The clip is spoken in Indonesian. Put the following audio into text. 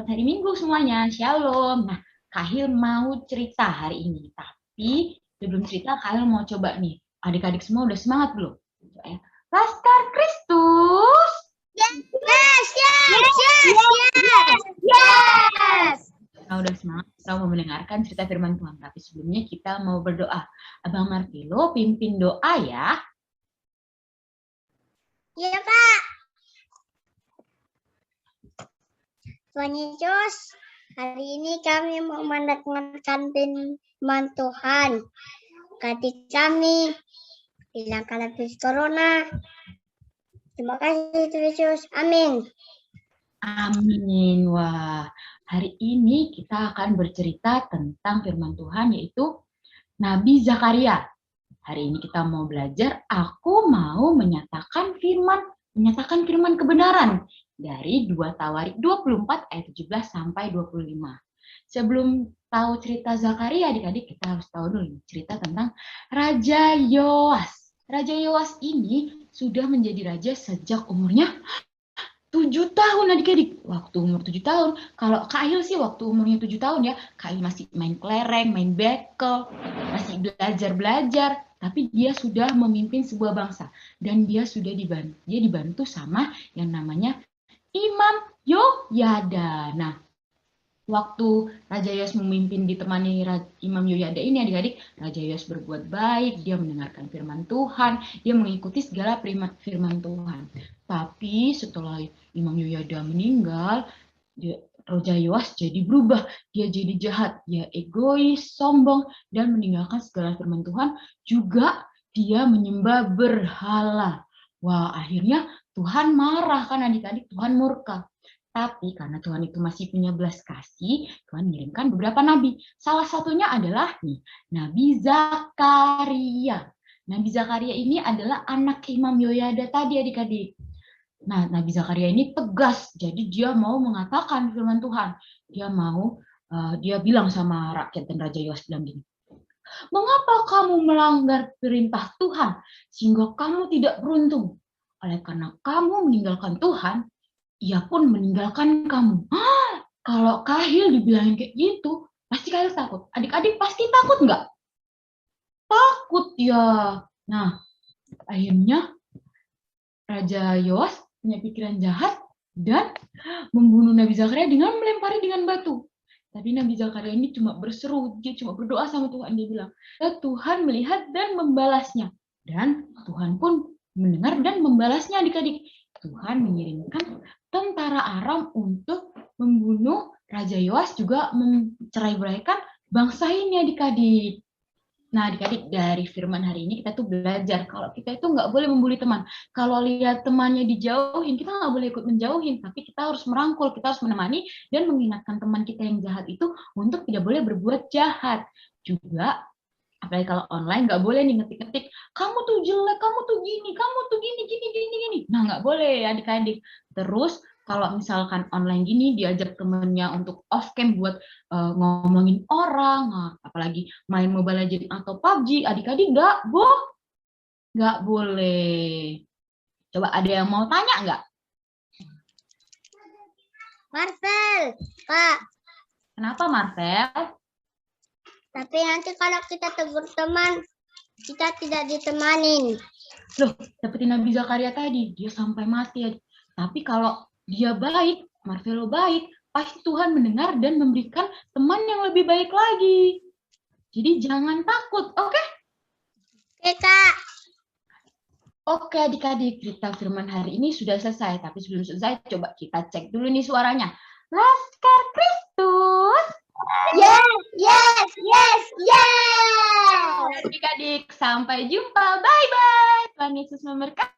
hari Minggu semuanya. Shalom. Nah, Kahil mau cerita hari ini. Tapi sebelum cerita, Kahil mau coba nih. Adik-adik semua udah semangat belum? Coba ya. Laskar Kristus. Yes. Kita udah semangat, kita mau mendengarkan cerita firman Tuhan. Tapi sebelumnya kita mau berdoa. Abang Martilo pimpin doa ya. Iya, Kak. Tuhan Yesus, hari ini kami mau mendengarkan firman Tuhan. Adik kami hilangkan virus corona. Terima kasih Tuhan Yesus. Amin. Amin. Wah, hari ini kita akan bercerita tentang firman Tuhan yaitu Nabi Zakaria. Hari ini kita mau belajar, aku mau menyatakan firman kebenaran dari 2 Tawarik 24 ayat 17 sampai 25. Sebelum tahu cerita Zakaria, adik-adik kita harus tahu dulu cerita tentang Raja Yoas. Raja Yoas ini sudah menjadi raja sejak umurnya 7 tahun adik-adik. Waktu umur 7 tahun. Kalau Kahil sih waktu umurnya 7 tahun ya. Kahil masih main kelereng, main bekel, masih belajar-belajar. Tapi dia sudah memimpin sebuah bangsa. Dan dia sudah dibantu sama yang namanya Imam Yoyada. Nah, waktu Raja Yoas memimpin ditemani Imam Yoyada ini adik-adik, Raja Yoas berbuat baik, dia mendengarkan firman Tuhan, dia mengikuti segala firman Tuhan. Tapi setelah Imam Yoyada meninggal, Raja Yoas jadi berubah, dia jadi jahat, dia egois, sombong, dan meninggalkan segala firman Tuhan, juga dia menyembah berhala. Wah, akhirnya Tuhan marah kan adik-adik, Tuhan murka. Tapi karena Tuhan itu masih punya belas kasih, Tuhan mengirimkan beberapa nabi. Salah satunya adalah nih, Nabi Zakaria. Nabi Zakaria ini adalah anak Imam Yoyada tadi adik-adik. Nah, Nabi Zakaria ini tegas, jadi dia mau mengatakan firman Tuhan. Dia bilang sama rakyat dan Raja Yoas bilang gini, mengapa kamu melanggar perintah Tuhan sehingga kamu tidak beruntung? Oleh karena kamu meninggalkan Tuhan, ia pun meninggalkan kamu. Kalau Kahil dibilangin kayak gitu, pasti Kahil takut. Adik-adik pasti takut nggak? Takut ya. Nah, akhirnya Raja Yoas punya pikiran jahat dan membunuh Nabi Zakaria dengan melempari dengan batu. Tapi Nabi Zakaria ini cuma berseru, dia cuma berdoa sama Tuhan. Dia bilang, ya Tuhan melihat dan membalasnya. Dan Tuhan pun mendengar dan membalasnya adik-adik. Tuhan mengirimkan tentara Aram untuk membunuh Raja Yoas, juga mencerai-beraikan bangsa ini adik-adik. Nah adik-adik, dari firman hari ini kita tuh belajar kalau kita itu nggak boleh membuli teman. Kalau lihat temannya dijauhin, kita nggak boleh ikut menjauhin, tapi kita harus merangkul, kita harus menemani dan mengingatkan teman kita yang jahat itu untuk tidak boleh berbuat jahat. Juga apalagi kalau online nggak boleh nih ngetik-ngetik, kamu tuh jelek, kamu tuh gini, kamu tuh gini. Nah nggak boleh adik-adik. Terus kalau misalkan online gini diajak temennya untuk off cam buat ngomongin orang, apalagi main Mobile Legends atau PUBG, adik-adik nggak boleh. Coba ada yang mau tanya nggak? Marvel, Kak. Kenapa Marvel? Tapi nanti kalau kita tegur teman, kita tidak ditemanin. Loh, seperti Nabi Zakaria tadi, dia sampai mati. Tapi kalau dia baik, Marvelo baik, pasti Tuhan mendengar dan memberikan teman yang lebih baik lagi. Jadi jangan takut, oke? Oke, Kak. Oke adik-adik, cerita firman hari ini sudah selesai. Tapi sebelum selesai, coba kita cek dulu nih suaranya. Laskar Kristus. Yes. Adik-adik, sampai jumpa. Bye-bye. Tuhan Yesus memberkati.